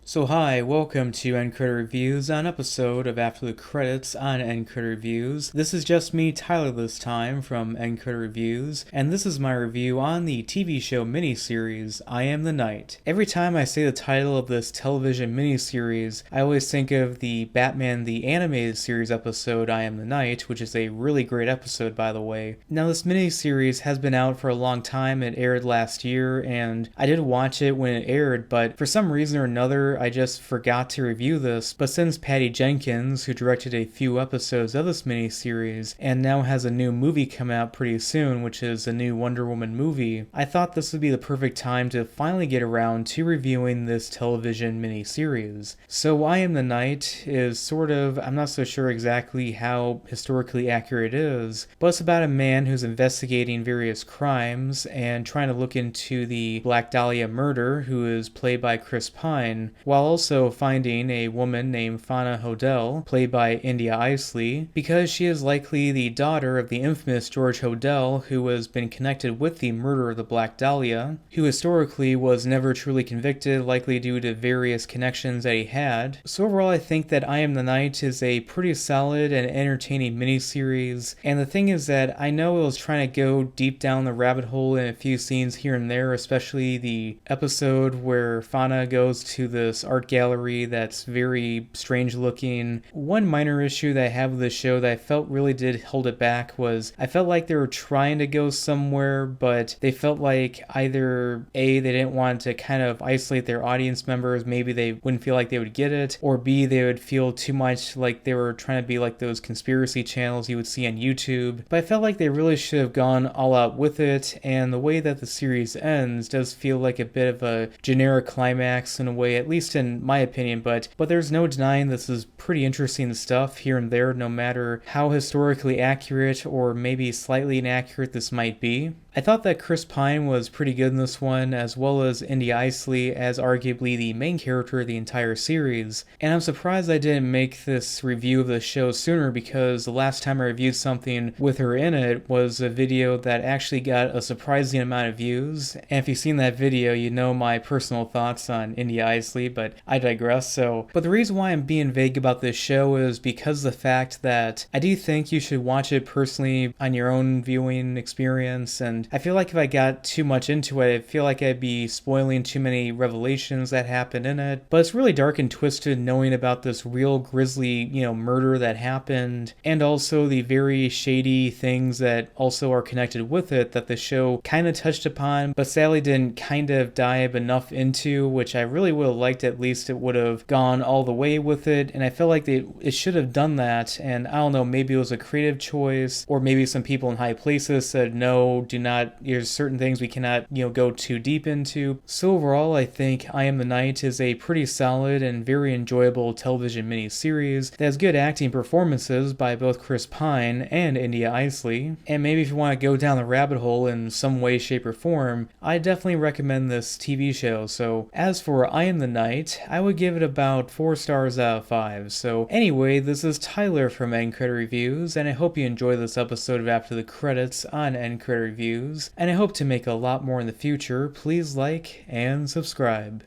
So hi, welcome to End Credit Reviews, an episode of After the Credits on End Credit Reviews. This is just me, Tyler, this time from End Credit Reviews, and this is my review on the TV show miniseries, I Am the Night. Every time I say the title of this television miniseries, I always think of the Batman the Animated Series episode, I Am the Night, which is a really great episode, by the way. Now, this miniseries has been out for a long time. It aired last year, and I did watch it when it aired, but for some reason or another, I just forgot to review this. But since Patty Jenkins, who directed a few episodes of this miniseries, and now has a new movie coming out pretty soon, which is a new Wonder Woman movie, I thought this would be the perfect time to finally get around to reviewing this television miniseries. So I Am the Night is sort of, I'm not so sure exactly how historically accurate it is, but it's about a man who's investigating various crimes and trying to look into the Black Dahlia murder, who is played by Chris Pine, while also finding a woman named Fauna Hodel, played by India Isley, because she is likely the daughter of the infamous George Hodel, who has been connected with the murder of the Black Dahlia, who historically was never truly convicted, likely due to various connections that he had. So overall, I think that I Am the Night is a pretty solid and entertaining miniseries, and the thing is that I know it was trying to go deep down the rabbit hole in a few scenes here and there, especially the episode where Fauna goes to this art gallery that's very strange looking. One minor issue that I have with the show that I felt really did hold it back was I felt like they were trying to go somewhere, but they felt like either A, they didn't want to kind of isolate their audience members, maybe they wouldn't feel like they would get it, or B, they would feel too much like they were trying to be like those conspiracy channels you would see on YouTube. But I felt like they really should have gone all out with it, and the way that the series ends does feel like a bit of a generic climax in a way, at least in my opinion, but there's no denying this is pretty interesting stuff here and there, no matter how historically accurate or maybe slightly inaccurate this might be. I thought that Chris Pine was pretty good in this one, as well as India Isley as arguably the main character of the entire series, and I'm surprised I didn't make this review of the show sooner, because the last time I reviewed something with her in it was a video that actually got a surprising amount of views, and if you've seen that video, you know my personal thoughts on India Isley, but I digress. But the reason why I'm being vague about this show is because of the fact that I do think you should watch it personally on your own viewing experience, and I feel like if I got too much into it, I feel like I'd be spoiling too many revelations that happened in it. But it's really dark and twisted knowing about this real grisly, murder that happened, and also the very shady things that also are connected with it that the show kind of touched upon, but sadly didn't kind of dive enough into, which I really would have liked. At least it would have gone all the way with it, and I feel like it should have done that, and I don't know, maybe it was a creative choice, or maybe some people in high places said, no, do not, there's certain things we cannot, go too deep into. So overall, I think I Am the Night is a pretty solid and very enjoyable television miniseries that has good acting performances by both Chris Pine and India Isley, and maybe if you want to go down the rabbit hole in some way, shape, or form, I definitely recommend this TV show. So as for I Am the Night, I would give it about 4 stars out of 5. So anyway, this is Tyler from End Credit Reviews, and I hope you enjoy this episode of After the Credits on End Credit Reviews, and I hope to make a lot more in the future. Please like and subscribe.